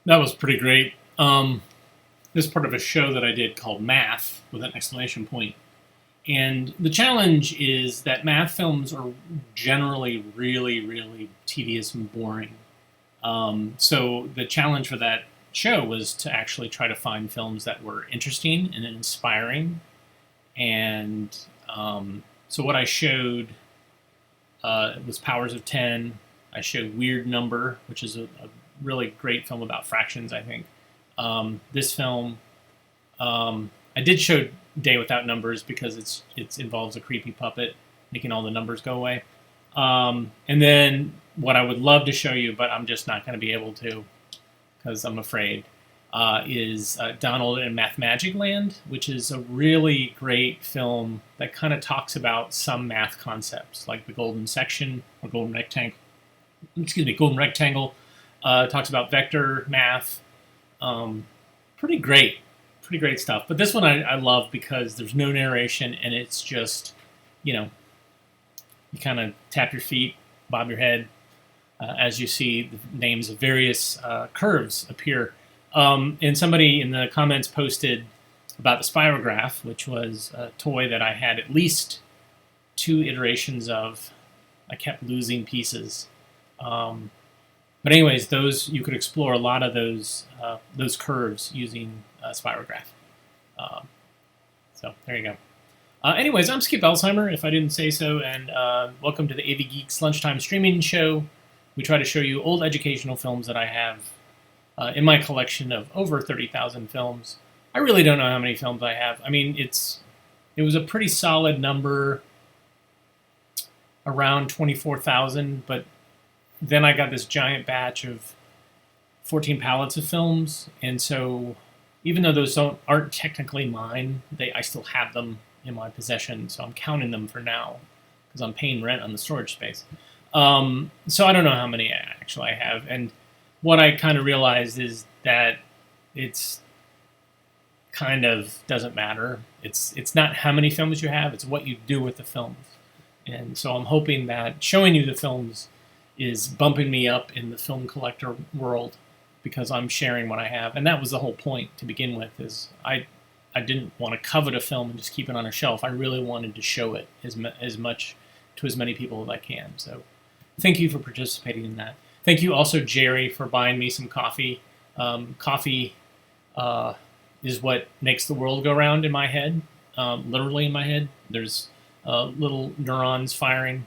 That was pretty great. This is part of a show that I did called Math with an exclamation point. And the challenge is that math films are generally really, really tedious and boring. So the challenge for that show was to actually try to find films that were interesting and inspiring. And so what I showed was Powers of 10. I showed Weird Number, which is a really great film about fractions, I think. This film, I did show Day Without Numbers because it involves a creepy puppet making all the numbers go away. And then what I would love to show you, but I'm just not going to be able to because I'm afraid, is Donald in Math Magic Land, which is a really great film that kind of talks about some math concepts, like the golden section or golden rectangle. Excuse me, golden rectangle. Talks about vector math. Pretty great, pretty great stuff. But this one I love because there's no narration and it's just, you know, you kind of tap your feet, bob your head as you see the names of various curves appear. And somebody in the comments posted about the spirograph, which was a toy that I had at least 2 iterations of. I kept losing pieces. But anyways, those you could explore a lot of those curves using spirograph. So there you go. Anyways, I'm Skip Alzheimer, if I didn't say so, and welcome to the AV Geeks Lunchtime Streaming Show. We try to show you old educational films that I have in my collection of over 30,000 films. I really don't know how many films I have. I mean, it was a pretty solid number, around 24,000, but then I got this giant batch of 14 pallets of films, and so even though those aren't technically mine, I still have them in my possession, so I'm counting them for now because I'm paying rent on the storage space. So I don't know how many actually I have, and what I kind of realized is that it's kind of doesn't matter. It's not how many films you have, it's what you do with the films. And so I'm hoping that showing you the films is bumping me up in the film collector world because I'm sharing what I have. And that was the whole point to begin with, is I didn't want to covet a film and just keep it on a shelf. I really wanted to show it as much to as many people as I can. So thank you for participating in that. Thank you also, Jerry, for buying me some coffee. Coffee is what makes the world go round in my head, literally in my head. There's little neurons firing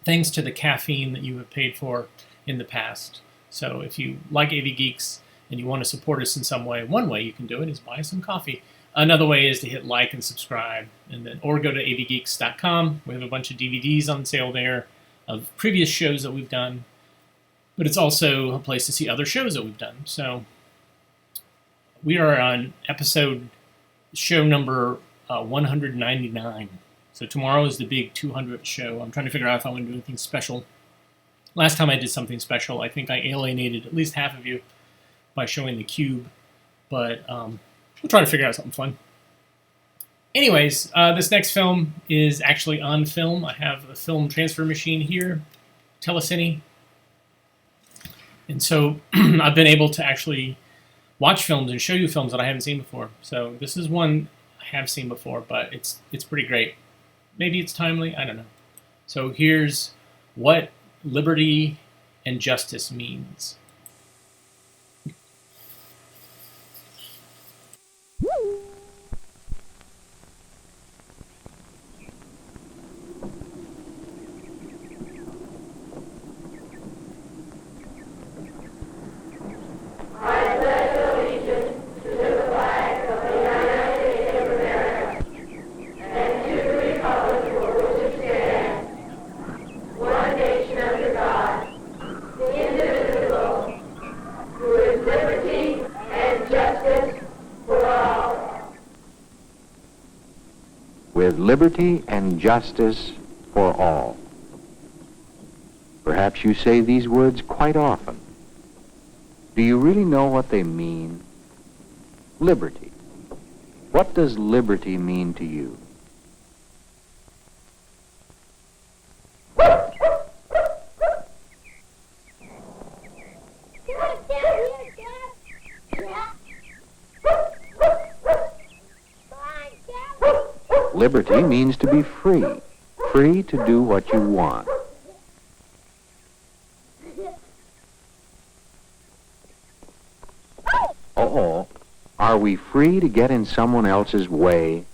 thanks to the caffeine that you have paid for in the past. So if you like AV Geeks and you want to support us in some way, one way you can do it is buy some coffee. Another way is to hit like and subscribe, and then or go to avgeeks.com. We have a bunch of DVDs on sale there of previous shows that we've done, but it's also a place to see other shows that we've done. So we are on show number 199. So tomorrow is the big 200th show. I'm trying to figure out if I want to do anything special. Last time I did something special, I think I alienated at least half of you by showing the cube, but we'll try to figure out something fun. Anyways, this next film is actually on film. I have a film transfer machine here, Telecine. And so I've been able to actually watch films and show you films that I haven't seen before. So this is one I have seen before, but it's pretty great. Maybe it's timely, I don't know. So here's what liberty and justice means. With liberty and justice for all. Perhaps you say these words quite often. Do you really know what they mean? Liberty. What does liberty mean to you? Dad, Liberty means to be free, free to do what you want. Uh-oh. Are we free to get in someone else's way?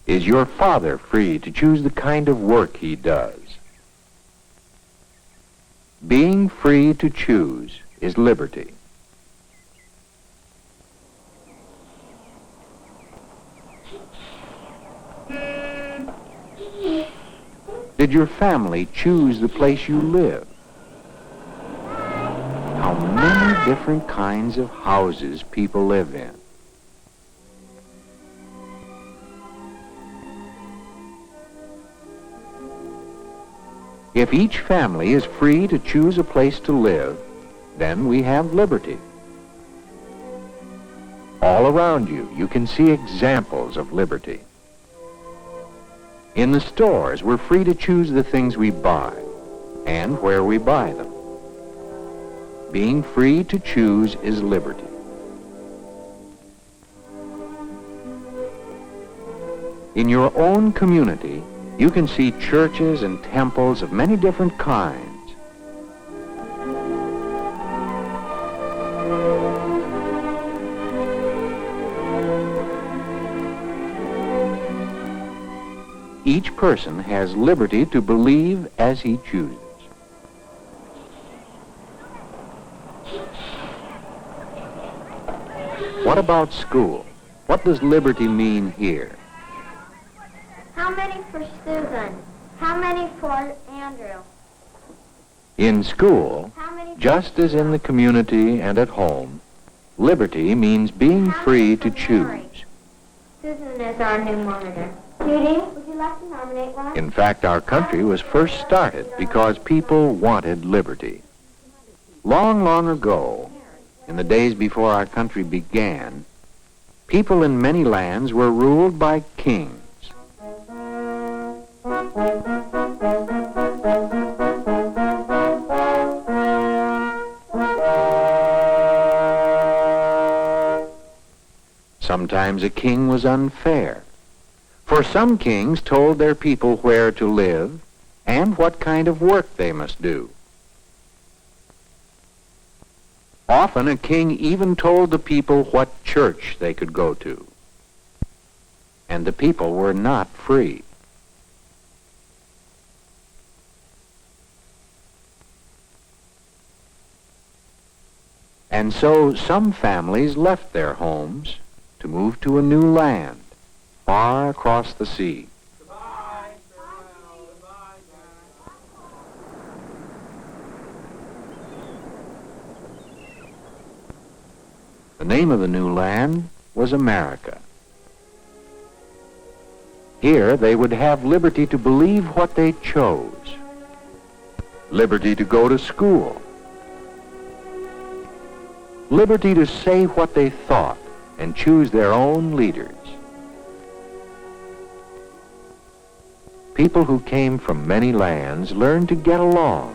Is your father free to choose the kind of work he does? Being free to choose is liberty. Did your family choose the place you live? How many different kinds of houses people live in. If each family is free to choose a place to live, then we have liberty. All around you, you can see examples of liberty. In the stores, we're free to choose the things we buy and where we buy them. Being free to choose is liberty. In your own community, you can see churches and temples of many different kinds. Each person has liberty to believe as he chooses. What about school? What does liberty mean here? How many for Susan? How many for Andrew? In school, just as in the community and at home, liberty means being free to choose. Susan is our new monitor. Judy, would you like to nominate one? In fact, our country was first started because people wanted liberty. Long, long ago, in the days before our country began, people in many lands were ruled by kings. Sometimes a king was unfair, for some kings told their people where to live and what kind of work they must do. Often a king even told the people what church they could go to, and the people were not free. And so some families left their homes to move to a new land, far across the sea. Goodbye. Farewell. Goodbye, The name of the new land was America. Here they would have liberty to believe what they chose, liberty to go to school, liberty to say what they thought and choose their own leaders. People who came from many lands learned to get along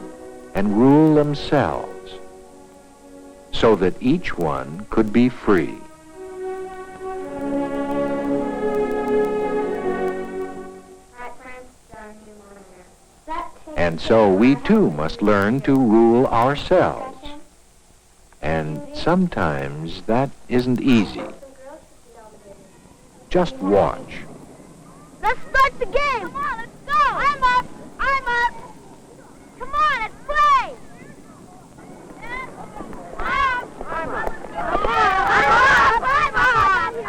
and rule themselves so that each one could be free. And so we too must learn to rule ourselves. And sometimes that isn't easy. Just watch. Let's start the game. Come on, let's go. I'm up. I'm up. Come on, let's play. I'm up. I'm up.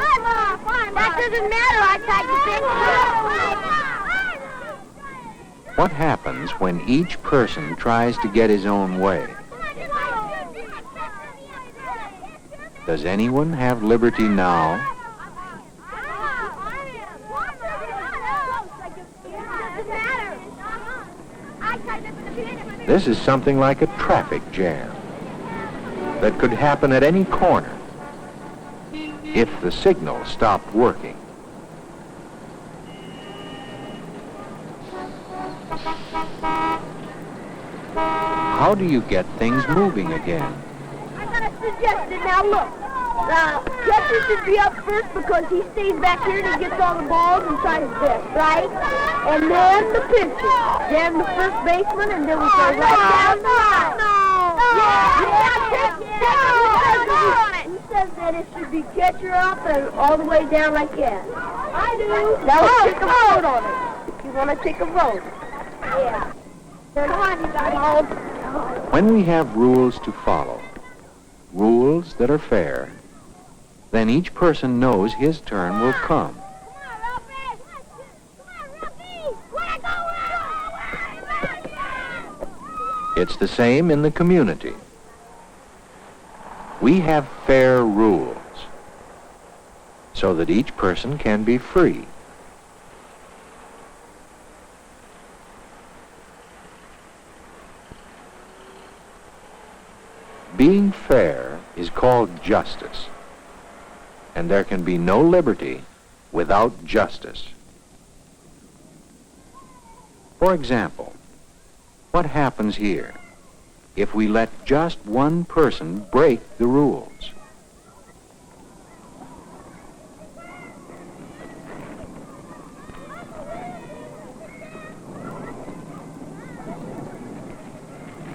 I'm up. That doesn't matter. I tried to pick. What happens when each person tries to get his own way? Does anyone have liberty now? This is something like a traffic jam that could happen at any corner if the signal stopped working. How do you get things moving again? I got a suggestion. Now look. Catcher should be up first because he stays back here and he gets all the balls and tries his best, right? And then the pitcher, then the first baseman, and then we go right down the line. He says that it should be catcher up and all the way down like that. I do. Now let's take a vote on it. If you want to take a vote. Yeah. Come on, you guys. When we have rules to follow, rules that are fair, then each person knows his turn will come. It's the same in the community. We have fair rules so that each person can be free. Being fair is called justice, and there can be no liberty without justice. For example, what happens here if we let just one person break the rules?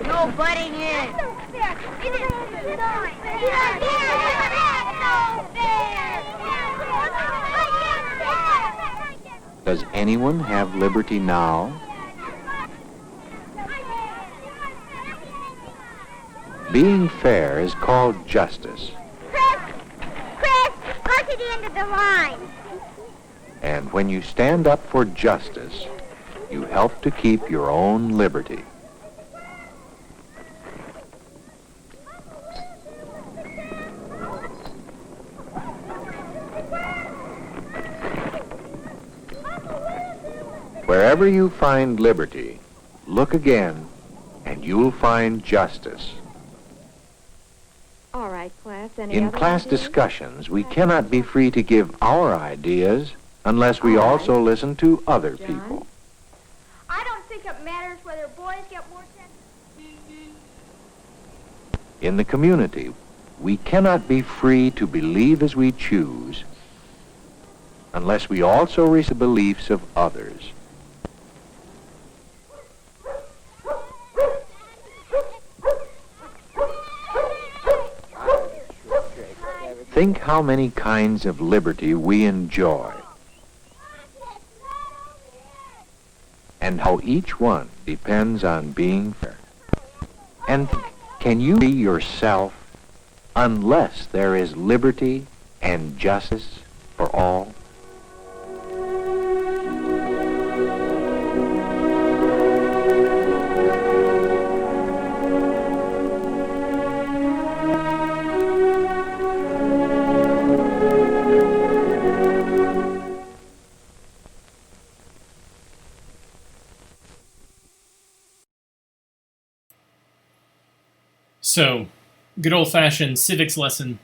No butting in. Does anyone have liberty now? Being fair is called justice. Chris, go to the end of the line. And when you stand up for justice, you help to keep your own liberty. Wherever you find liberty, look again, and you'll find justice. All right, class. In class discussions, we cannot be free to give our ideas unless we also listen to other people. I don't think it matters whether boys get more sex. In the community, we cannot be free to believe as we choose unless we also respect the beliefs of others. Think how many kinds of liberty we enjoy, and how each one depends on being fair. And can you be yourself unless there is liberty and justice for all? So, good old-fashioned civics lesson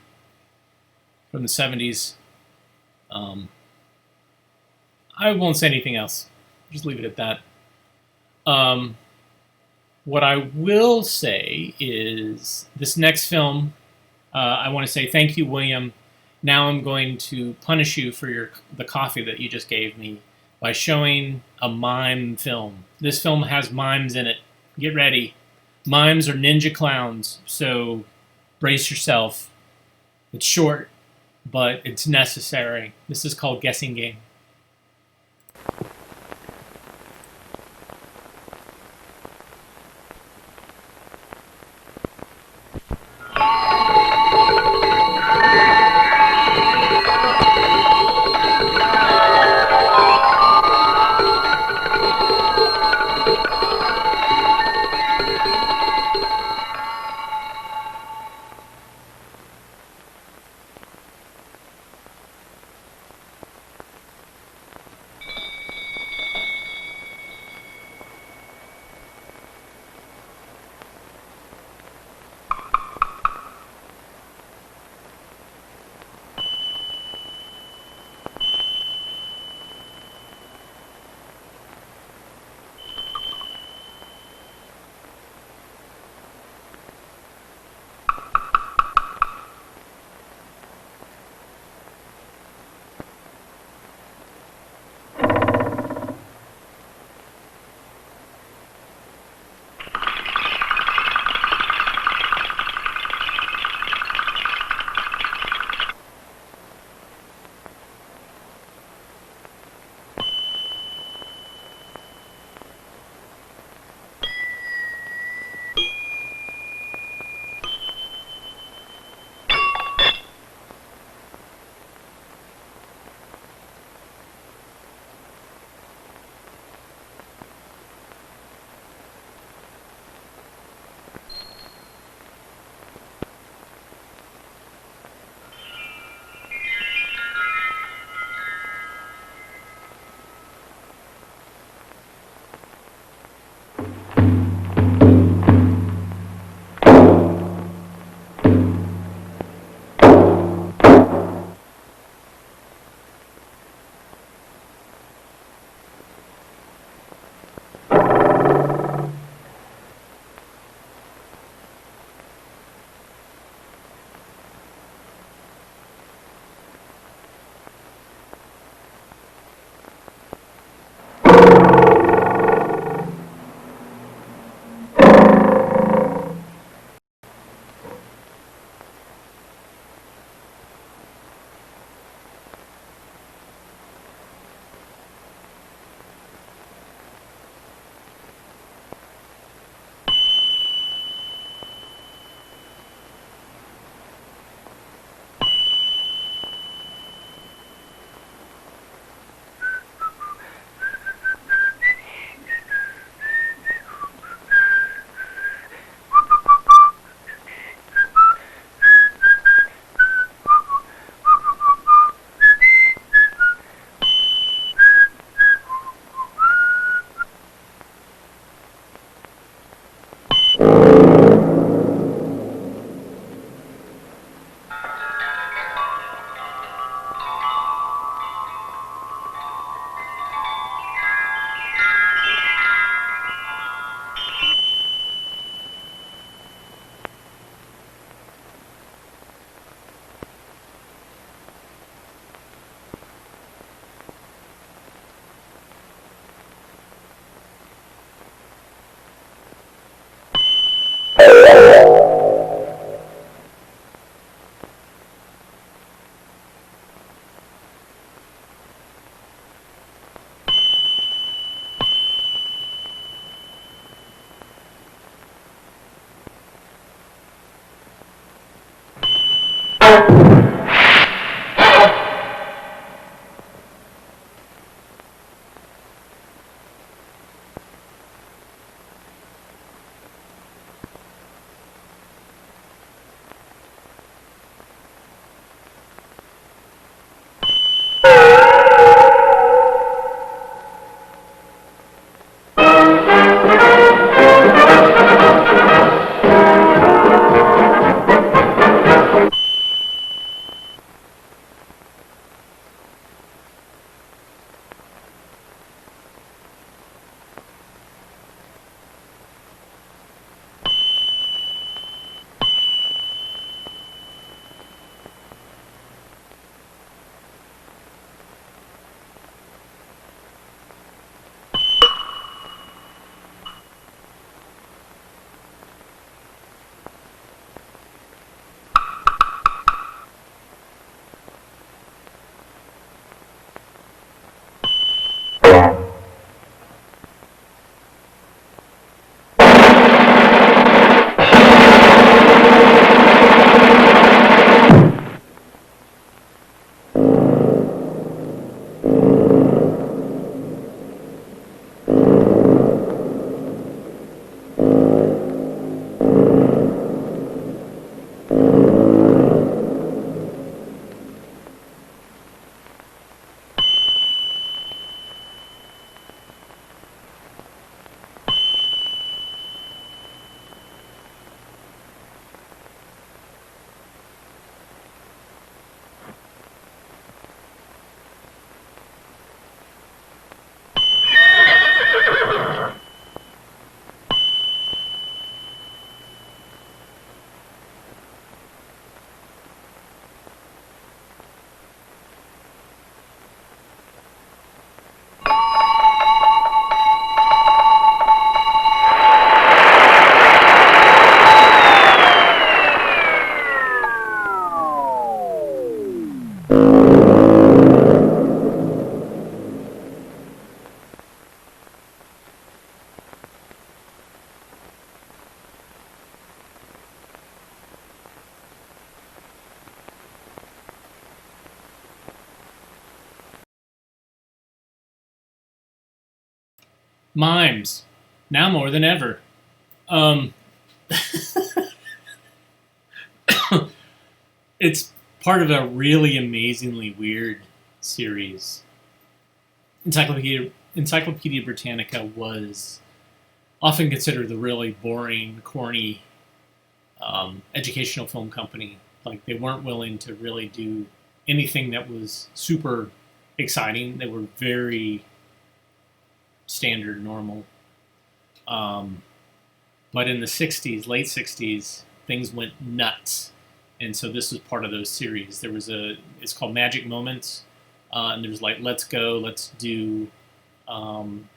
from the 70s. I won't say anything else. Just leave it at that. What I will say is this next film, I want to say thank you, William. Now I'm going to punish you for the coffee that you just gave me by showing a mime film. This film has mimes in it. Get ready. Mimes are ninja clowns, so brace yourself. It's short, but it's necessary. This is called Guessing Game. Mimes, now more than ever. Um, it's part of a really amazingly weird series. Encyclopedia Britannica was often considered the really boring, corny educational film company. Like, they weren't willing to really do anything that was super exciting. They were very standard, normal. But in the 60s, late 60s, things went nuts. And so this was part of those series. It's called Magic Moments. And there's like Let's Go, Let's Do, and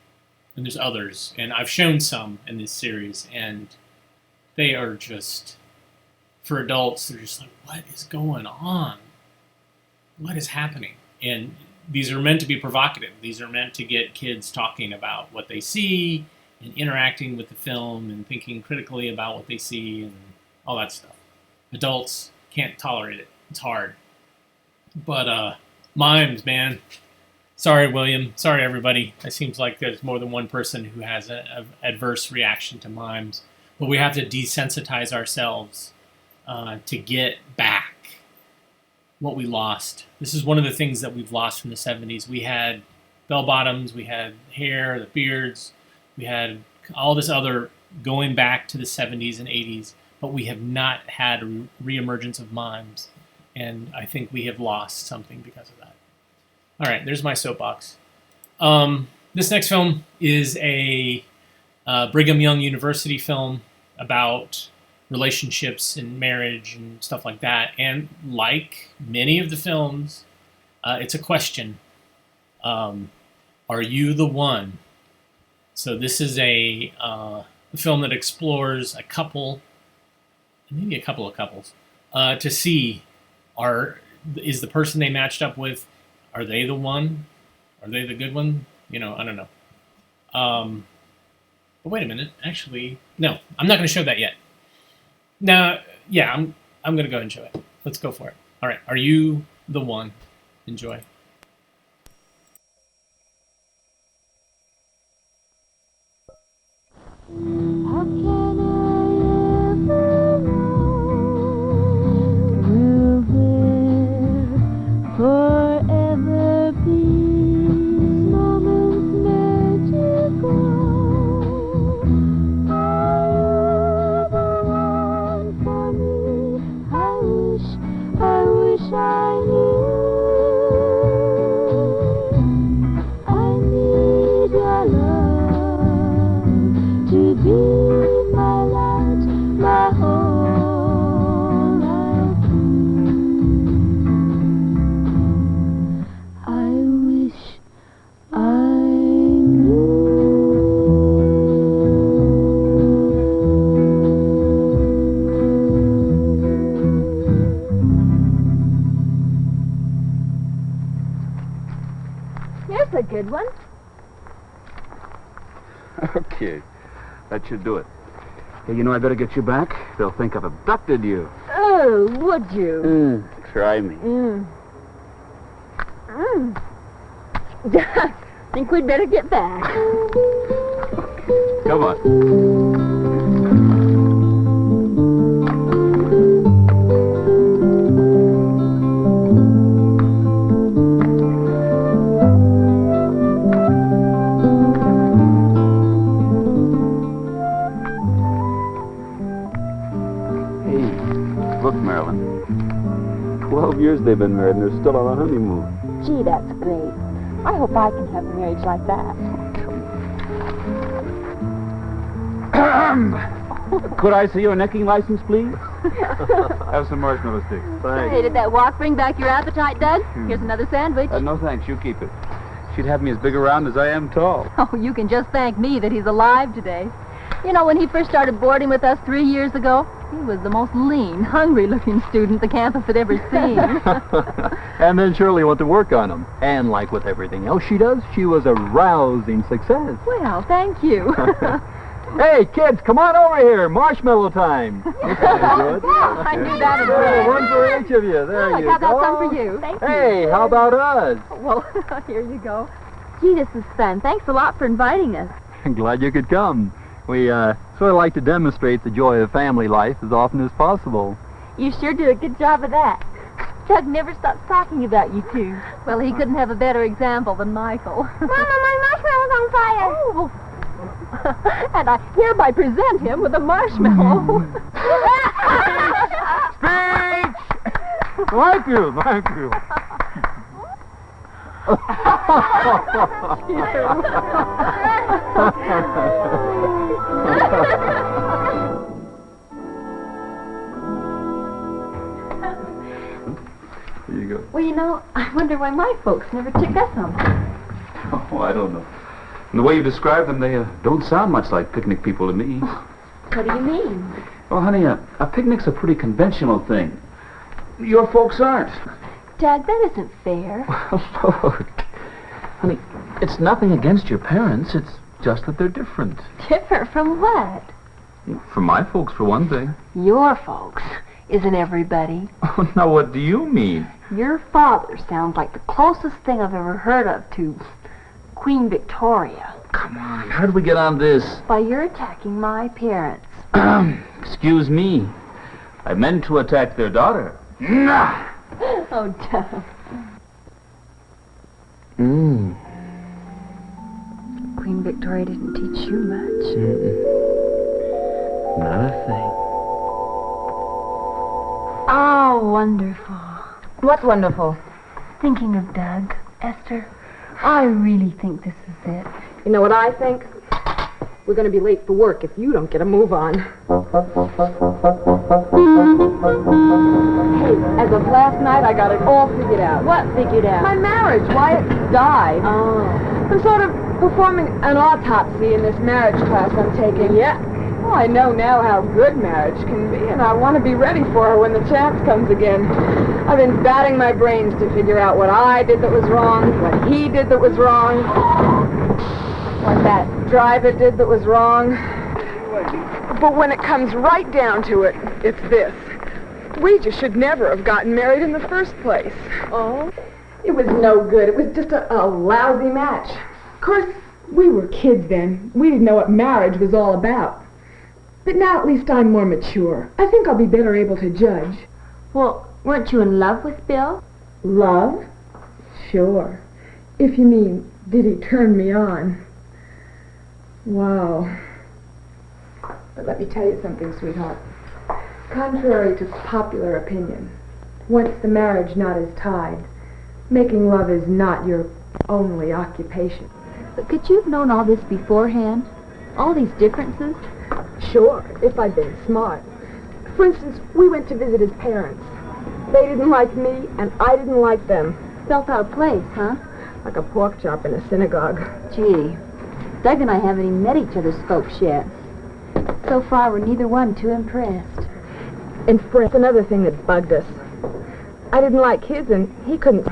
there's others. And I've shown some in this series, and they are just, for adults, they're just like, what is going on? What is happening? And these are meant to be provocative. These are meant to get kids talking about what they see and interacting with the film and thinking critically about what they see and all that stuff. Adults can't tolerate it. It's hard. But mimes, man. Sorry, William. Sorry, everybody. It seems like there's more than one person who has an adverse reaction to mimes. But we have to desensitize ourselves to get back what we lost. This is one of the things that we've lost from the 70s. We had bell bottoms, we had hair, the beards, we had all this other going back to the 70s and 80s, but we have not had a reemergence of mimes. And I think we have lost something because of that. All right, there's my soapbox. This next film is a Brigham Young University film about relationships and marriage and stuff like that. And like many of the films, it's a question. Are you the one? So this is a film that explores a couple maybe a couple of couples, to see is the person they matched up with, are they the one? Are they the good one? You know, I don't know. But wait a minute. Actually, no, I'm not going to show that yet. No, yeah, I'm going to go ahead and show it. Let's go for it. All right. Are you the one? Enjoy. How can I ever know? Will there forever be moments magical? Are you the one for me? I wish I knew. I need your love to be my light, my whole life through. I wish I knew. Here's a good one. Okay, that should do it. Hey, you know, I better get you back. They'll think I've abducted you. Oh, would you? Try me. Think we'd better get back. Come on. Hey, look, Marilyn. 12 years they've been married and they're still on a honeymoon. Gee, that's great. I hope I can have a marriage like that. Could I see your necking license, please? Have some marshmallow sticks. Hey, did that walk bring back your appetite, Doug? Here's another sandwich. No thanks, you keep it. She'd have me as big around as I am tall. Oh, you can just thank me that he's alive today. You know, when he first started boarding with us 3 years ago, he was the most lean, hungry-looking student the campus had ever seen. And then Shirley went to work on him. And like with everything else she does, she was a rousing success. Well, thank you. Hey, kids, come on over here. Marshmallow time. I knew that in There, one for each of you. There Look, you how go. about some for you? Thank Hey, how about us? Well, here you go. Gee, this is fun. Thanks a lot for inviting us. I'm glad you could come. We sort of like to demonstrate the joy of family life as often as possible. You sure do a good job of that. Doug never stops talking about you two. Well, he couldn't have a better example than Michael. Mama, my marshmallow's on fire. Oh. And I hereby present him with a marshmallow. Speech! Thank you, thank you. Here you go. Well, you know, I wonder why my folks never took us home. Oh, I don't know. And the way you describe them, they don't sound much like picnic people to me. What do you mean? Well, honey, a picnic's a pretty conventional thing. Your folks aren't. Doug, that isn't fair. Well, look. Honey, it's nothing against your parents. It's just that they're different. Different from what? From my folks, for one thing. Your folks. Isn't everybody? Oh, now, what do you mean? Your father sounds like the closest thing I've ever heard of to Queen Victoria. Come on, how did we get on this? By your attacking my parents. Excuse me. I meant to attack their daughter. Nah! Oh, Doug. Queen Victoria didn't teach you much. Not a thing. Oh, wonderful. What's wonderful? Thinking of Doug, Esther, I really think this is it. You know what I think? We're going to be late for work if you don't get a move on. Hey, as of last night, I got it all figured out. What figured out? My marriage. Wyatt died. Oh. I'm sort of performing an autopsy in this marriage class I'm taking. Yeah? Well, I know now how good marriage can be, and I want to be ready for her when the chance comes again. I've been batting my brains to figure out what I did that was wrong, what he did that was wrong, what that driver did that was wrong. But when it comes right down to it, it's this. We just should never have gotten married in the first place. Oh? It was no good. It was just a lousy match. Of course, we were kids then. We didn't know what marriage was all about. But now at least I'm more mature. I think I'll be better able to judge. Well, weren't you in love with Bill? Love? Sure. If you mean, did he turn me on? Wow. But let me tell you something, sweetheart. Contrary to popular opinion, once the marriage knot is tied, making love is not your only occupation. But could you have known all this beforehand? All these differences? Sure, if I'd been smart. For instance, we went to visit his parents. They didn't like me, and I didn't like them. Felt out of place, huh? Like a pork chop in a synagogue. Gee, Doug and I haven't even met each other's folks yet. So far, we're neither one too impressed. And for another thing that bugged us. I didn't like his, and he couldn't.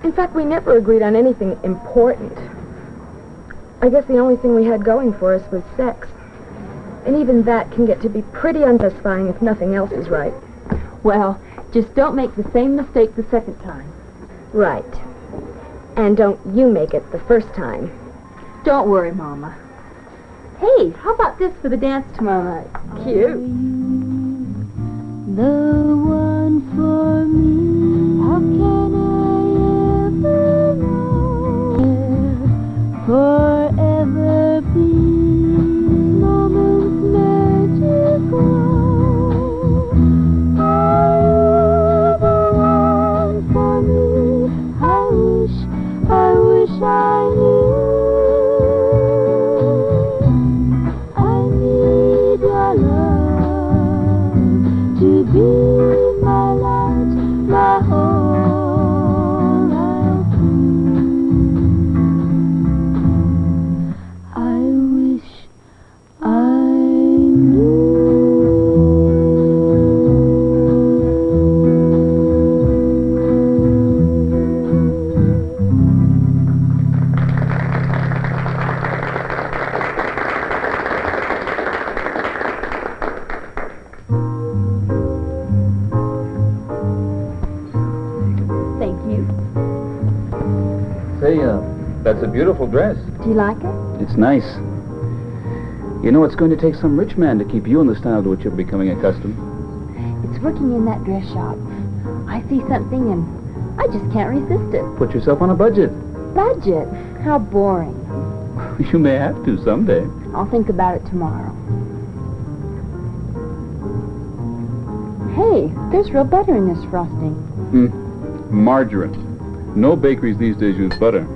In fact, we never agreed on anything important. I guess the only thing we had going for us was sex. And even that can get to be pretty unsatisfying if nothing else is right. Well, just don't make the same mistake the second time. Right. And don't you make it the first time. Don't worry, Mama. Hey, how about this for the dance tomorrow night? Cute. The one for me. How can I ever know? Forever be moments magical. Are you the one for me? I wish I knew. I need your love to be my light, my whole life through. I wish I knew. Thank you. Say, that's a beautiful dress. Do you like it? It's nice. You know, it's going to take some rich man to keep you in the style to which you're becoming accustomed. It's working in that dress shop. I see something and I just can't resist it. Put yourself on a budget. Budget? How boring. You may have to someday. I'll think about it tomorrow. Hey, there's real butter in this frosting. Margarine. No bakeries these days use butter.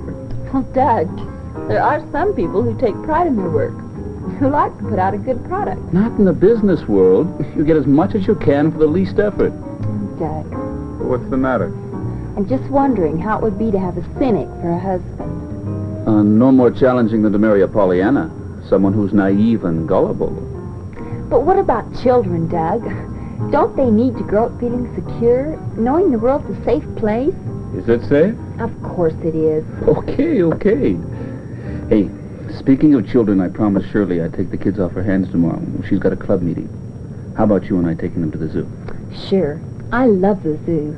Well, Doug, there are some people who take pride in their work, who like to put out a good product. Not in the business world. You get as much as you can for the least effort. Doug, What's the matter? I'm just wondering how it would be to have a cynic for a husband. No more challenging than to marry a Pollyanna. Someone who's naive and gullible. But what about children, Doug? Don't they need to grow up feeling secure, knowing the world's a safe place? Is it safe? Of course it is. Okay. Hey, speaking of children, I promised Shirley I'd take the kids off her hands tomorrow. She's got a club meeting. How about you and I taking them to the zoo? Sure. I love the zoo.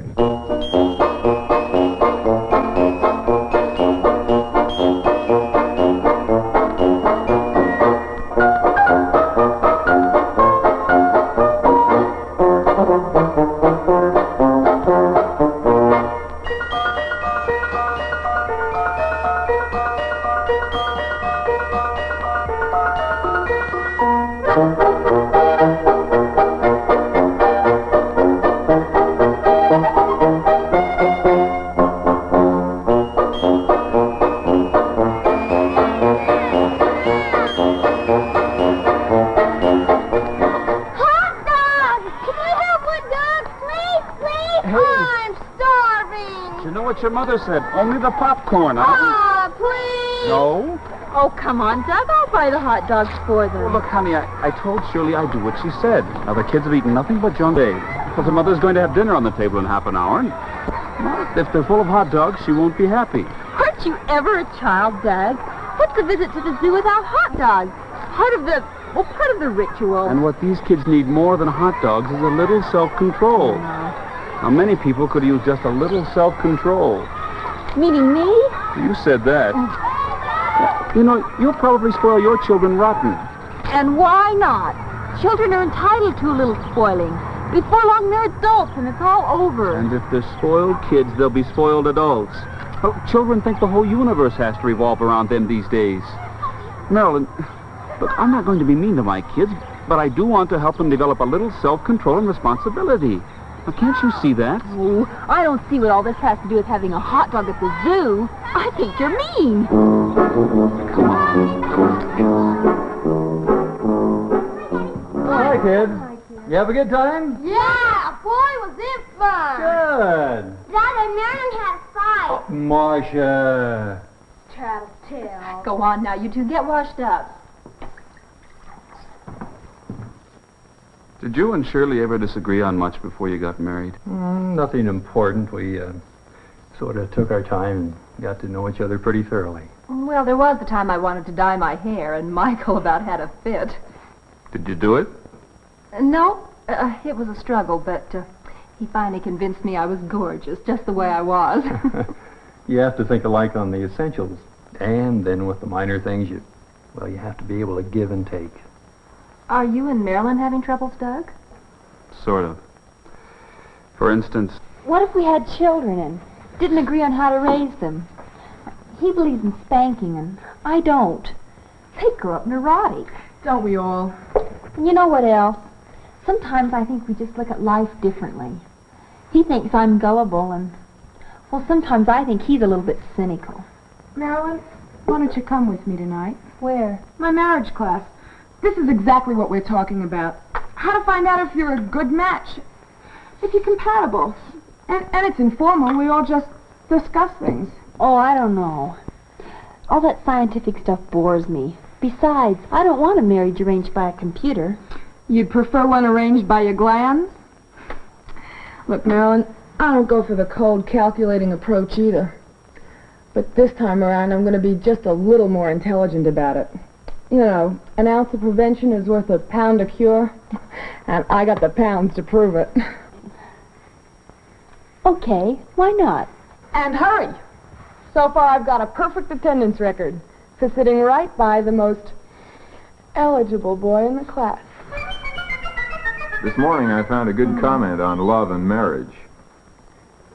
You know what your mother said? Only the popcorn, huh? Ah, please! No? Oh, come on, Doug. I'll buy the hot dogs for them. Well, look, honey, I told Shirley I'd do what she said. Now, the kids have eaten nothing but junk food. But the mother's going to have dinner on the table in half an hour. And, well, if they're full of hot dogs, she won't be happy. Weren't you ever a child, Doug? What's a visit to the zoo without hot dogs? Part of the ritual. And what these kids need more than hot dogs is a little self-control. Now, many people could use just a little self-control. Meaning me? You said that. You know, you'll probably spoil your children rotten. And why not? Children are entitled to a little spoiling. Before long, they're adults, and it's all over. And if they're spoiled kids, they'll be spoiled adults. Oh, children think the whole universe has to revolve around them these days. Marilyn, look, I'm not going to be mean to my kids, but I do want to help them develop a little self-control and responsibility. Now, can't you see that? Oh, I don't see what all this has to do with having a hot dog at the zoo. I think you're mean. Come on. Hi, kids. You have a good time? Yeah, boy, was it fun. Good. Dad and Marion had a fight. Marcia. Tattletale. Go on now, you two. Get washed up. Did you and Shirley ever disagree on much before you got married? Nothing important. We sort of took our time and got to know each other pretty thoroughly. Well, there was the time I wanted to dye my hair, and Michael about had a fit. Did you do it? No, it was a struggle, but he finally convinced me I was gorgeous, just the way I was. You have to think alike on the essentials. And then with the minor things, you have to be able to give and take. Are you and Marilyn having troubles, Doug? Sort of. For instance... What if we had children and didn't agree on how to raise them? He believes in spanking, and I don't. They'd grow up neurotic. Don't we all? And you know what else? Sometimes I think we just look at life differently. He thinks I'm gullible, and, well, sometimes I think he's a little bit cynical. Marilyn, why don't you come with me tonight? Where? My marriage class. This is exactly what we're talking about. How to find out if you're a good match. If you're compatible. And it's informal. We all just discuss things. Oh, I don't know. All that scientific stuff bores me. Besides, I don't want a marriage arranged by a computer. You'd prefer one arranged by your glands? Look, Marilyn, I don't go for the cold, calculating approach either. But this time around, I'm going to be just a little more intelligent about it. You know, an ounce of prevention is worth a pound of cure, and I got the pounds to prove it. Okay, why not? And hurry! So far, I've got a perfect attendance record for sitting right by the most eligible boy in the class. This morning I found a good comment on love and marriage.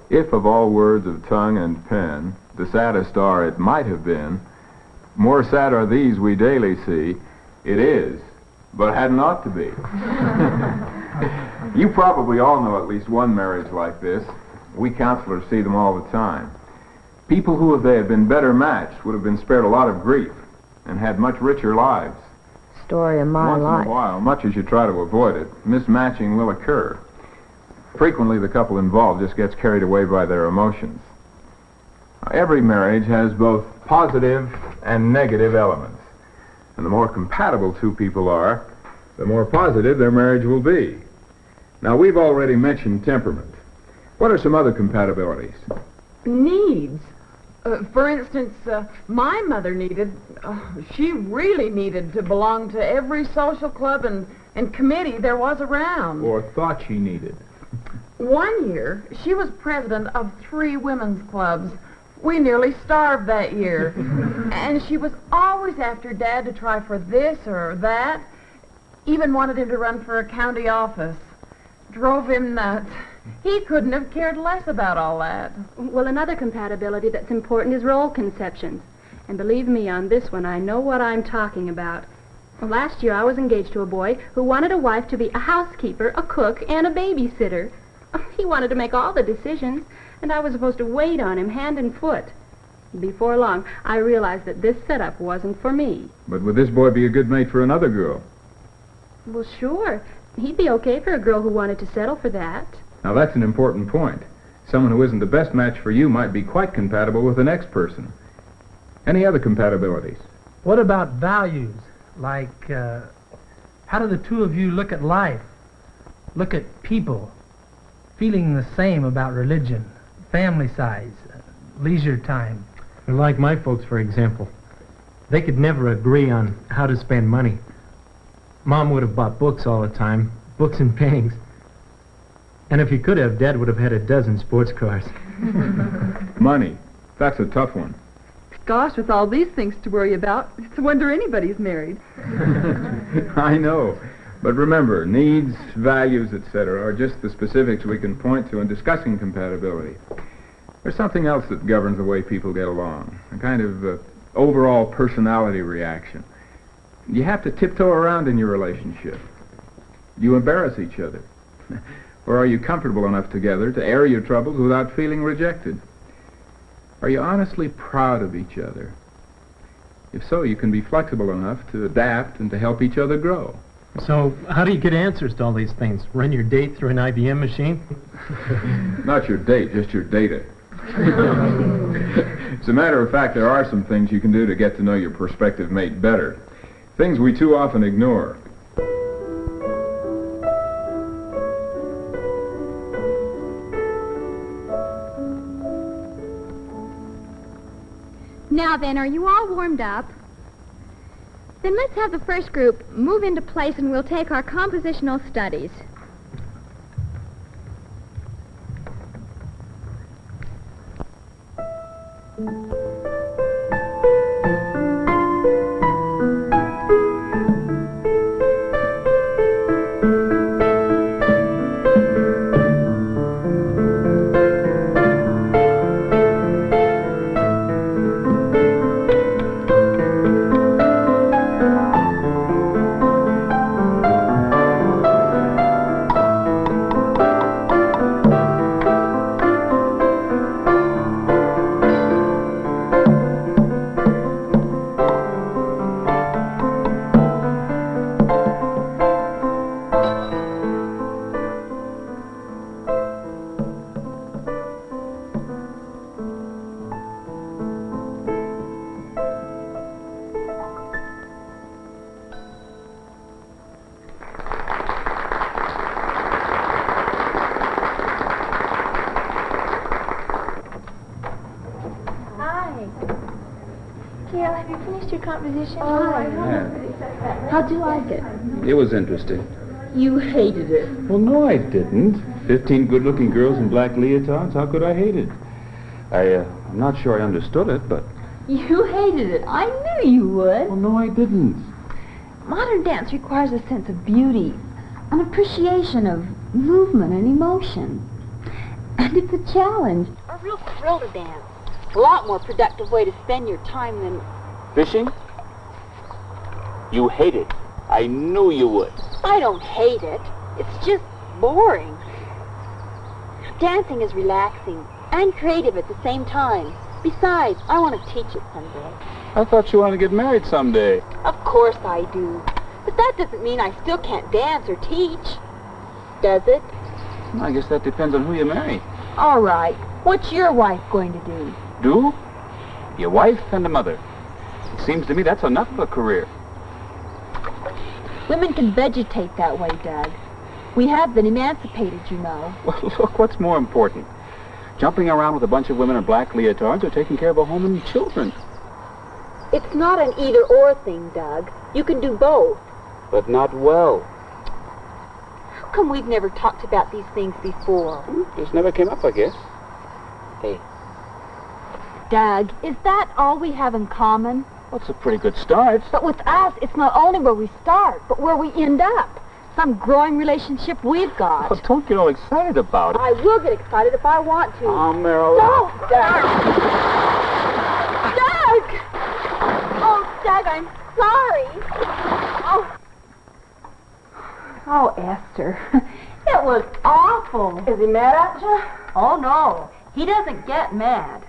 If of all words of tongue and pen, the saddest are it might have been, more sad are these we daily see, it is, but had not to be. You probably all know at least one marriage like this. We counselors see them all the time. People who, if they had been better matched, would have been spared a lot of grief and had much richer lives. Story of my Once life. in a while, much as you try to avoid it, mismatching will occur. Frequently, the couple involved just gets carried away by their emotions. Every marriage has both positive and negative elements. And the more compatible two people are, the more positive their marriage will be. Now, we've already mentioned temperament. What are some other compatibilities? Needs. For instance, my mother needed, she really needed to belong to every social club and committee there was around. Or thought she needed? One year, she was president of 3 women's clubs. We nearly starved that year. And she was always after Dad to try for this or that. Even wanted him to run for a county office. Drove him nuts. He couldn't have cared less about all that. Well, another compatibility that's important is role conceptions. And believe me, on this one, I know what I'm talking about. Well, last year, I was engaged to a boy who wanted a wife to be a housekeeper, a cook, and a babysitter. He wanted to make all the decisions, and I was supposed to wait on him hand and foot. Before long, I realized that this setup wasn't for me. But would this boy be a good mate for another girl? Well, sure. He'd be okay for a girl who wanted to settle for that. Now, that's an important point. Someone who isn't the best match for you might be quite compatible with the next person. Any other compatibilities? What about values? Like, how do the two of you look at life? Look at people? Feeling the same about religion, family size, leisure time? Like my folks, for example. They could never agree on how to spend money. Mom would have bought books all the time, books and paintings. And if he could have, Dad would have had a dozen sports cars. Money. That's a tough one. Gosh, with all these things to worry about, it's a wonder anybody's married. I know. But remember, needs, values, etc. are just the specifics we can point to in discussing compatibility. There's something else that governs the way people get along, a kind of overall personality reaction. You have to tiptoe around in your relationship. Do you embarrass each other? Or are you comfortable enough together to air your troubles without feeling rejected? Are you honestly proud of each other? If so, you can be flexible enough to adapt and to help each other grow. So, how do you get answers to all these things? Run your date through an IBM machine? Not your date, just your data. As a matter of fact, there are some things you can do to get to know your prospective mate better. Things we too often ignore. Now then, are you all warmed up? Then let's have the first group move into place and we'll take our compositional studies. Gail, have you finished your composition? How'd you like it? It was interesting. You hated it. Well, no, I didn't. 15 good-looking girls in black leotards. How could I hate it? I'm not sure I understood it, but... You hated it. I knew you would. Well, no, I didn't. Modern dance requires a sense of beauty, an appreciation of movement and emotion. And it's a challenge. A real thrill to dance. A lot more productive way to spend your time than... Fishing? You hate it. I knew you would. I don't hate it. It's just boring. Dancing is relaxing and creative at the same time. Besides, I want to teach it someday. I thought you wanted to get married someday. Of course I do. But that doesn't mean I still can't dance or teach. Does it? I guess that depends on who you marry. All right. What's your wife going to do? Do? Your wife and a mother. It seems to me that's enough of a career. Women can vegetate that way, Doug. We have been emancipated, you know. Well, look, what's more important? Jumping around with a bunch of women in black leotards or taking care of a home and children? It's not an either-or thing, Doug. You can do both. But not well. How come we've never talked about these things before? This never came up, I guess. Hey. Doug, is that all we have in common? Well, it's a pretty good start. But with us, it's not only where we start, but where we end up. Some growing relationship we've got. Well, don't get all excited about it. I will get excited if I want to. Oh, Meryl. Don't, Doug! Doug! Oh, Doug, I'm sorry. Oh. Oh, Esther. It was awful. Is he mad at you? Oh, no. He doesn't get mad.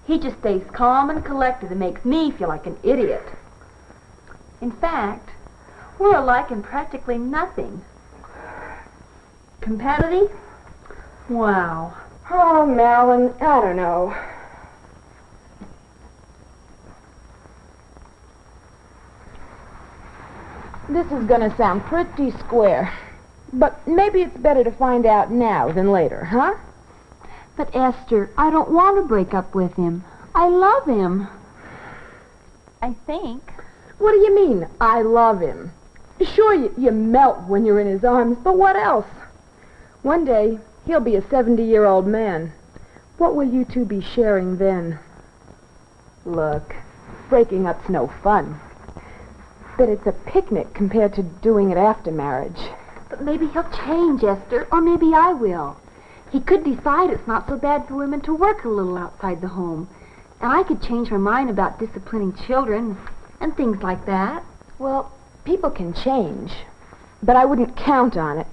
He just stays calm and collected and makes me feel like an idiot. In fact, we're alike in practically nothing. Compatibility? Wow. Oh, Marilyn, I don't know. This is going to sound pretty square, but maybe it's better to find out now than later, huh? But Esther, I don't want to break up with him. I love him. I think. What do you mean, I love him? Sure, you melt when you're in his arms, but what else? One day, he'll be a 70-year-old man. What will you two be sharing then? Look, breaking up's no fun. But it's a picnic compared to doing it after marriage. But maybe he'll change, Esther, or maybe I will. He could decide it's not so bad for women to work a little outside the home. And I could change my mind about disciplining children and things like that. Well, people can change, but I wouldn't count on it.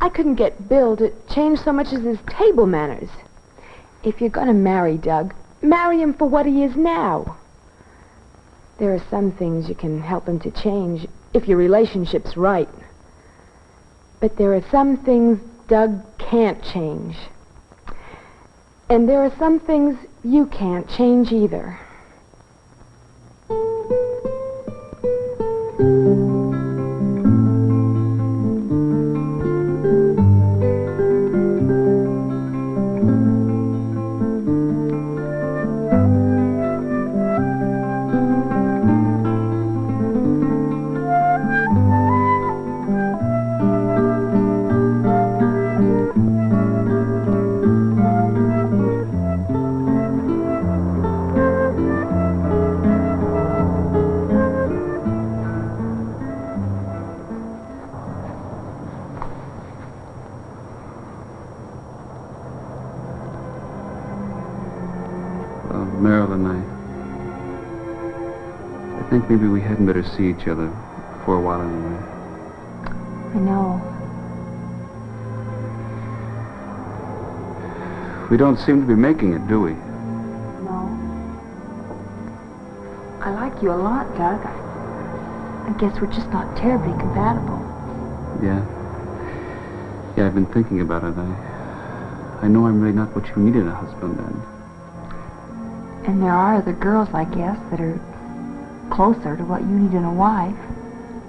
I couldn't get Bill to change so much as his table manners. If you're going to marry Doug, marry him for what he is now. There are some things you can help him to change if your relationship's right. But there are some things Doug can't change. And there are some things you can't change either. Marilyn, I think maybe we hadn't better see each other for a while anyway. I know. We don't seem to be making it, do we? No. I like you a lot, Doug. I guess we're just not terribly compatible. Yeah. Yeah, I've been thinking about it. I know I'm really not what you need in a husband, And there are other girls, I guess, that are closer to what you need in a wife.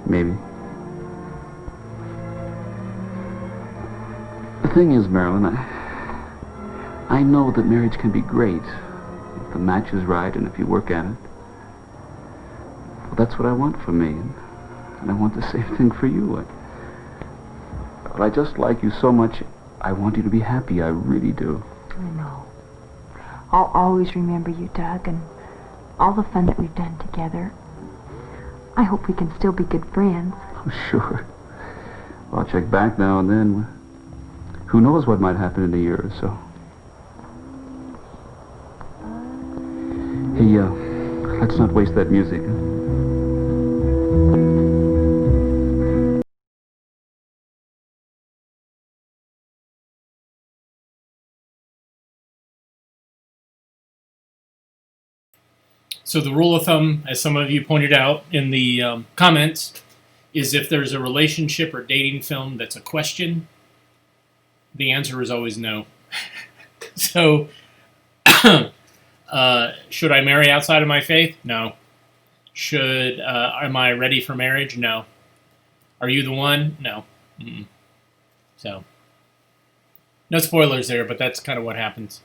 maybe. The thing is, Marilyn, I know that marriage can be great if the match is right and if you work at it. Well, that's what I want for me, and I want the same thing for you. But I just like you so much, I want you to be happy. I really do. I know. I'll always remember you, Doug, and all the fun that we've done together. I hope we can still be good friends. Oh, sure. Well, I'll check back now and then. Who knows what might happen in a year or so. Hey, let's not waste that music. So the rule of thumb, as some of you pointed out in the comments, is if there's a relationship or dating film that's a question, the answer is always no. So, should I marry outside of my faith? No. Am I ready for marriage? No. Are you the one? No. Mm-mm. So, no spoilers there, but that's kind of what happens.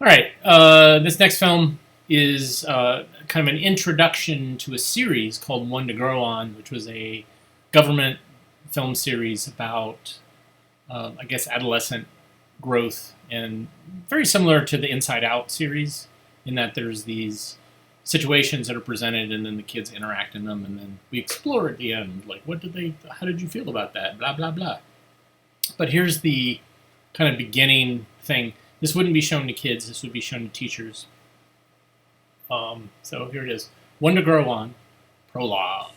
All right, this next film is kind of an introduction to a series called One to Grow On, which was a government film series about, I guess, adolescent growth, and very similar to the Inside Out series in that there's these situations that are presented and then the kids interact in them and then we explore at the end, like how did you feel about that, blah, blah, blah. But here's the kind of beginning thing. This wouldn't be shown to kids, this would be shown to teachers. So here it is. One to Grow On, prologue.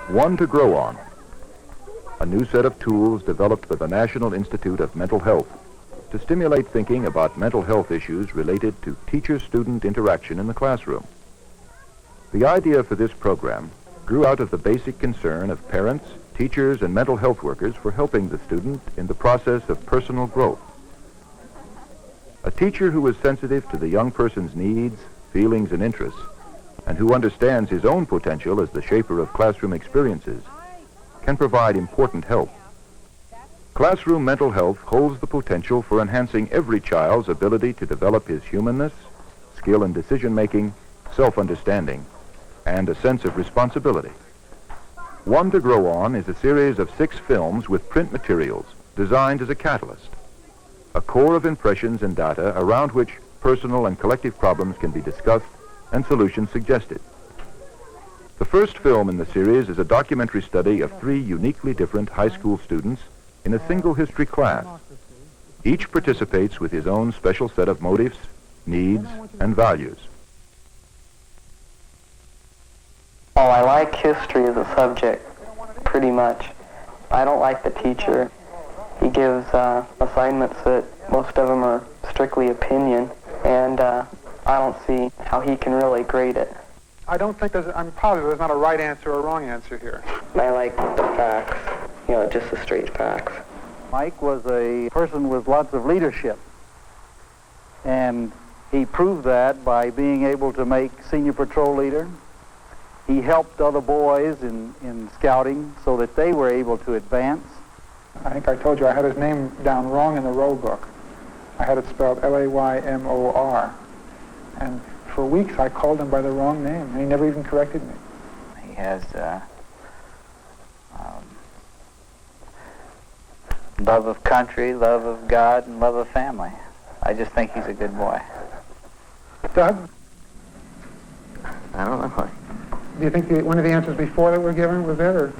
One to Grow On, a new set of tools developed by the National Institute of Mental Health to stimulate thinking about mental health issues related to teacher-student interaction in the classroom. The idea for this program grew out of the basic concern of parents, teachers, and mental health workers for helping the student in the process of personal growth. A teacher who is sensitive to the young person's needs, feelings, and interests, and who understands his own potential as the shaper of classroom experiences, can provide important help. Classroom mental health holds the potential for enhancing every child's ability to develop his humanness, skill in decision-making, self-understanding, and a sense of responsibility. One to Grow On is a series of 6 films with print materials designed as a catalyst, a core of impressions and data around which personal and collective problems can be discussed and solutions suggested. The first film in the series is a documentary study of 3 uniquely different high school students in a single history class. Each participates with his own special set of motives, needs, and values. Oh, I like history as a subject, pretty much. I don't like the teacher. He gives assignments that most of them are strictly opinion, and I don't see how he can really grade it. I don't think I'm positive there's not a right answer or a wrong answer here. I like the facts, just the straight facts. Mike was a person with lots of leadership, and he proved that by being able to make senior patrol leader. He helped other boys in scouting so that they were able to advance. I think I told you I had his name down wrong in the roll book. I had it spelled Laymor. And for weeks I called him by the wrong name, and he never even corrected me. He has love of country, love of God, and love of family. I just think he's a good boy. Doug? I don't know. Do you think one of the answers before that were given was it, or?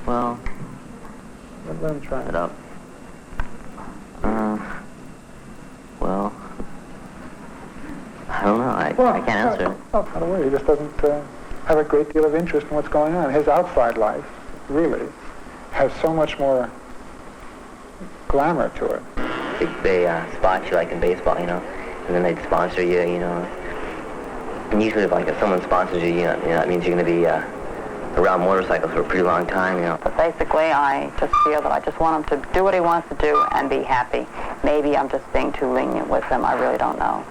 Well, let him try. It up. Well, I don't know. I can't answer. Well, not a worry. He just doesn't have a great deal of interest in what's going on. His outside life, really, has so much more glamour to it. They spot you like in baseball, and then they'd sponsor you, And usually if someone sponsors you, that means you're going to be around motorcycles for a pretty long time, But basically, I just feel that I just want him to do what he wants to do and be happy. Maybe I'm just being too lenient with him. I really don't know.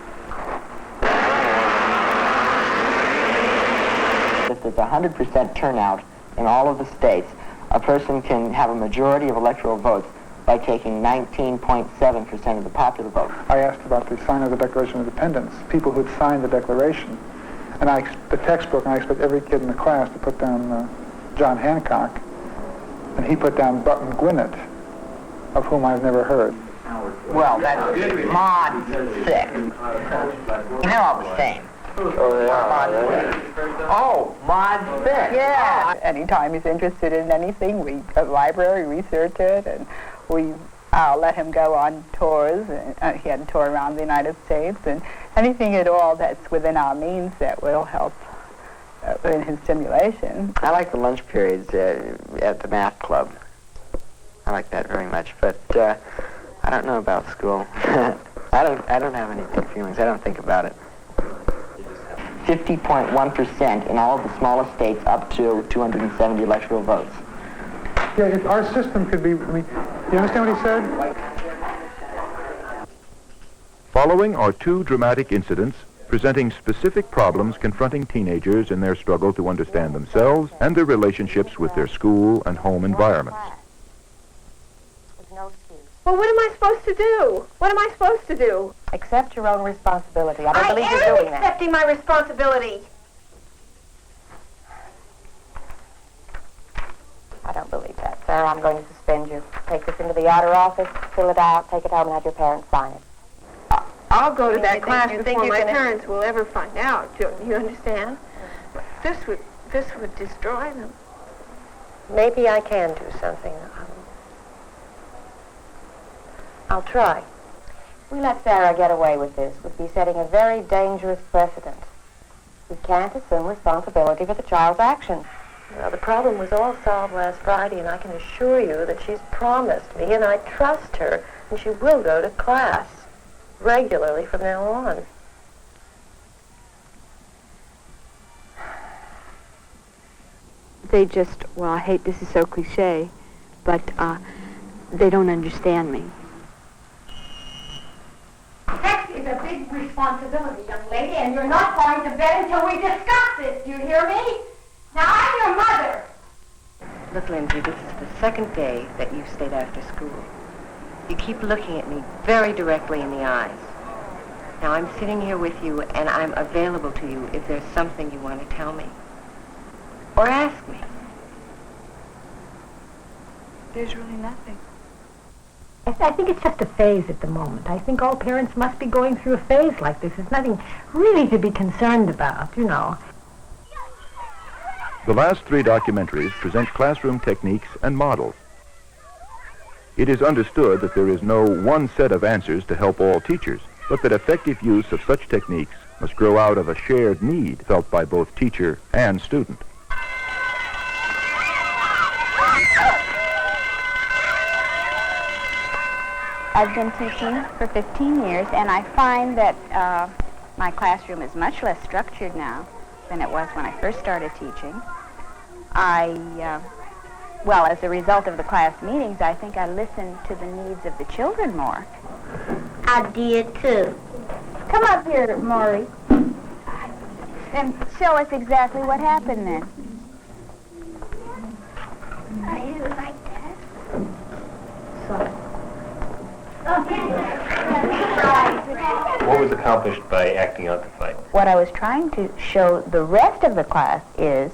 If there's 100% turnout in all of the states, a person can have a majority of electoral votes by taking 19.7% of the popular vote. I asked about the sign of the Declaration of Independence, people who had signed the Declaration. And the textbook, and I expect every kid in the class to put down John Hancock, and he put down Button Gwinnett, of whom I've never heard. Well, that's Maud 6. They're all the same. Oh, they are. Oh, Maud 6. Yeah. Anytime he's interested in anything, we go to the library, research it, and we let him go on tours. He had a tour around the United States, and anything at all that's within our means that will help in his stimulation. I like the lunch periods at the math club. I like that very much, but I don't know about school. I don't have any big feelings. I don't think about it. 50.1% in all of the smallest states up to 270 electoral votes. Yeah, if our system could be, you understand what he said? Following are 2 dramatic incidents presenting specific problems confronting teenagers in their struggle to understand themselves and their relationships with their school and home environments. Well, what am I supposed to do? What am I supposed to do? Accept your own responsibility. I don't believe you're doing that. I am accepting my responsibility. I don't believe that, sir. I'm going to suspend you. Take this into the outer office, fill it out, take it home, and have your parents sign it. I'll go to that class you think before my you're gonna- parents will ever find out. Do you understand? This would destroy them. Maybe I can do something. I'll try. We let Sarah get away with this. We'd be setting a very dangerous precedent. We can't assume responsibility for the child's actions. Now, the problem was all solved last Friday, and I can assure you that she's promised me, and I trust her, and she will go to class regularly from now on. They just, well, I hate this is so cliche, but they don't understand me. responsibility, young lady, and you're not going to bed until we discuss this. Do you hear me? Now, I'm your mother. Look, Lindsay, this is the second day that you've stayed after school. You keep looking at me very directly in the eyes. Now, I'm sitting here with you, and I'm available to you if there's something you want to tell me. Or ask me. There's really nothing. I think it's just a phase at the moment. I think all parents must be going through a phase like this. There's nothing really to be concerned about, you know. The last three documentaries present classroom techniques and models. It is understood that there is no one set of answers to help all teachers, but that effective use of such techniques must grow out of a shared need felt by both teacher and student. I've been teaching for 15 years, and I find that my classroom is much less structured now than it was when I first started teaching. Well, as a result of the class meetings, I think I listen to the needs of the children more. I did, too. Come up here, Maury, and show us exactly what happened then. I do like that. What was accomplished by acting out the fight? What I was trying to show the rest of the class is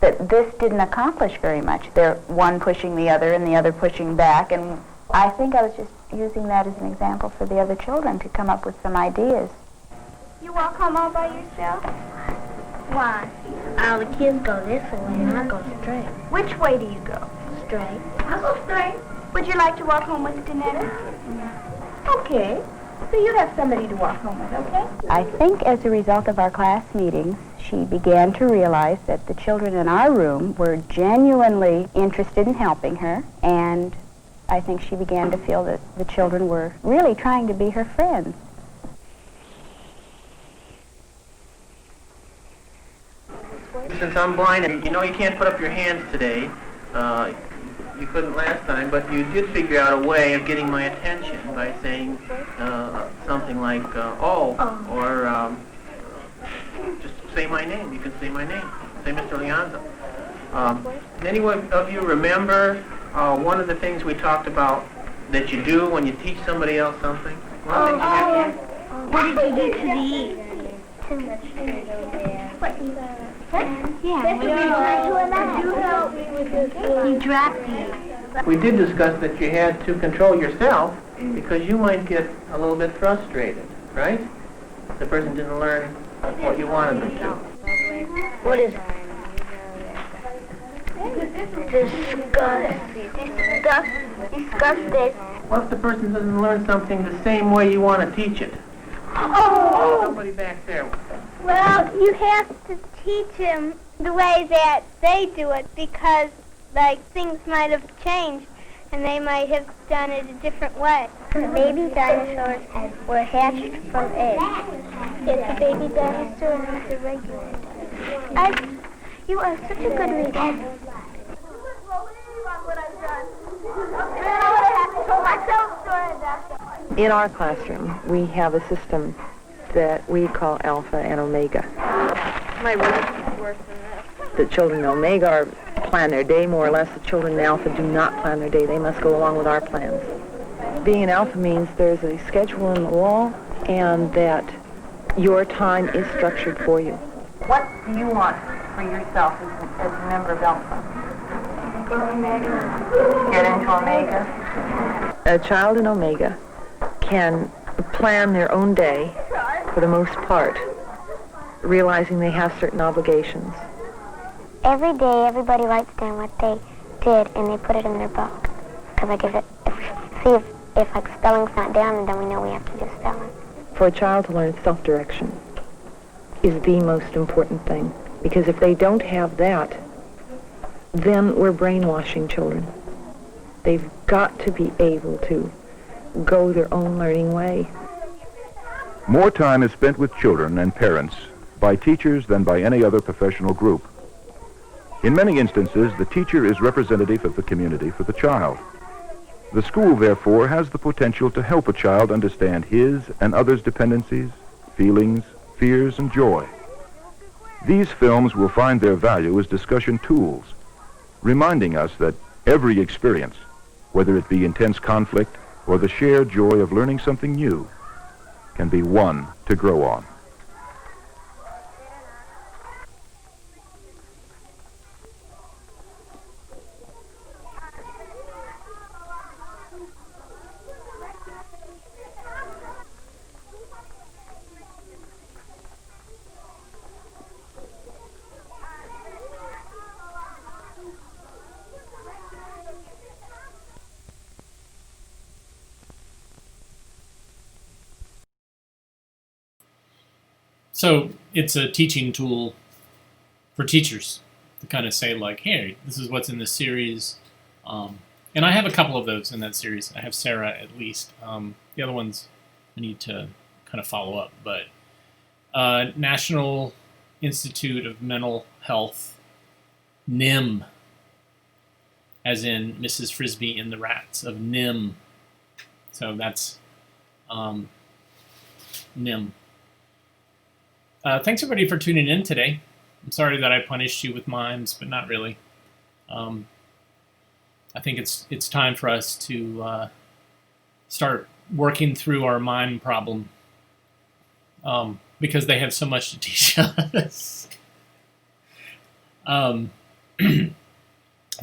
that this didn't accomplish very much. They're one pushing the other and the other pushing back, and I think I was just using that as an example for the other children to come up with some ideas. You walk home all by yourself? Why? All the kids go this way and I go straight. Which way do you go? Straight. I go straight. Would you like to walk home with Danetta? Okay. So you have somebody to walk home with, okay? I think as a result of our class meetings, she began to realize that the children in our room were genuinely interested in helping her, and I think she began to feel that the children were really trying to be her friends. Since I'm blind, and you know you can't put up your hands today, you couldn't last time, but you did figure out a way of getting my attention by saying something like, oh, or just say my name. You can say my name. Say Mr. Leonzo. Any of you remember one of the things we talked about that you do when you teach somebody else something? One of the things you have to do? What did you do to the eat? You dropped it. We did discuss that you had to control yourself because you might get a little bit frustrated, right? The person didn't learn what you wanted them to. What is it? Disgusted. What if the person doesn't learn something the same way you want to teach it? Oh! Somebody back there. Well, you have to teach him the way that they do it because, like, things might have changed and they might have done it a different way. The baby dinosaurs were hatched from eggs. It's a baby dinosaur and it's a regular dinosaur. You are such a good reader. In our classroom, we have a system that we call Alpha and Omega. My work is worse than this. The children in Omega plan their day more or less. The children in Alpha do not plan their day. They must go along with our plans. Being an Alpha means there's a schedule in the wall and that your time is structured for you. What do you want for yourself as a member of Alpha? Get into Omega. A child in Omega can plan their own day for the most part, realizing they have certain obligations. Every day, everybody writes down what they did, and they put it in their book. Because I give it, if like spelling's not down, then we know we have to do spelling. For a child to learn self-direction is the most important thing, because if they don't have that, then we're brainwashing children. They've got to be able to go their own learning way. More time is spent with children and parents by teachers than by any other professional group. In many instances, the teacher is representative of the community for the child. The school, therefore, has the potential to help a child understand his and others' dependencies feelings, fears, and joy. These films will find their value as discussion tools, reminding us that every experience, whether it be intense conflict or the shared joy of learning something new, can be one to grow on. So it's a teaching tool for teachers to kind of say, like, hey, this is what's in this series. And I have a couple of those in that series. I have Sarah, at least. The other ones I need to kind of follow up. But National Institute of Mental Health, NIM, as in Mrs. Frisbee and the Rats of NIM. So that's NIM. Thanks, everybody, for tuning in today. I'm sorry that I punished you with mimes, but not really. I think it's time for us to start working through our mime problem, because they have so much to teach us.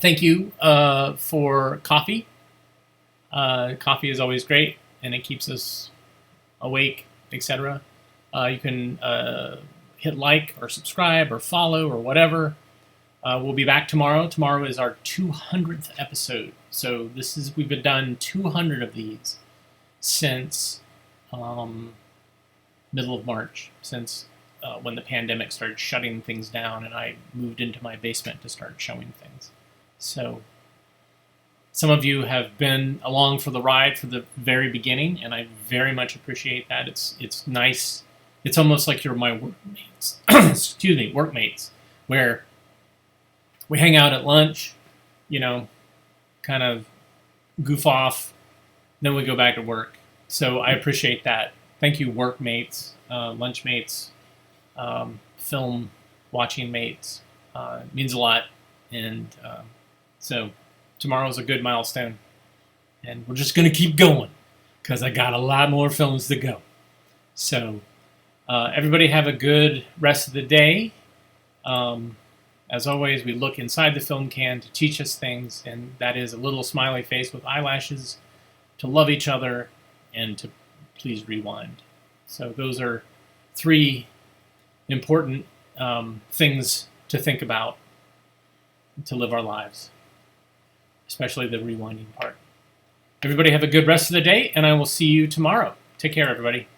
Thank you for coffee. Coffee is always great, and it keeps us awake, etc. You can hit like or subscribe or follow or whatever. We'll be back tomorrow. Tomorrow is our 200th episode. So we've been done 200 of these since middle of March, since when the pandemic started shutting things down and I moved into my basement to start showing things. So some of you have been along for the ride for the very beginning, and I very much appreciate that. It's nice. It's almost like you're my workmates. Excuse me, workmates, where we hang out at lunch, kind of goof off, then we go back to work. So I appreciate that. Thank you, workmates, lunchmates, film watching mates. It means a lot. And so tomorrow's a good milestone. And we're just going to keep going because I got a lot more films to go. So everybody have a good rest of the day. As always, we look inside the film can to teach us things, and that is a little smiley face with eyelashes, to love each other, and to please rewind. So those are 3 important things to think about to live our lives, especially the rewinding part. Everybody have a good rest of the day, and I will see you tomorrow. Take care, everybody.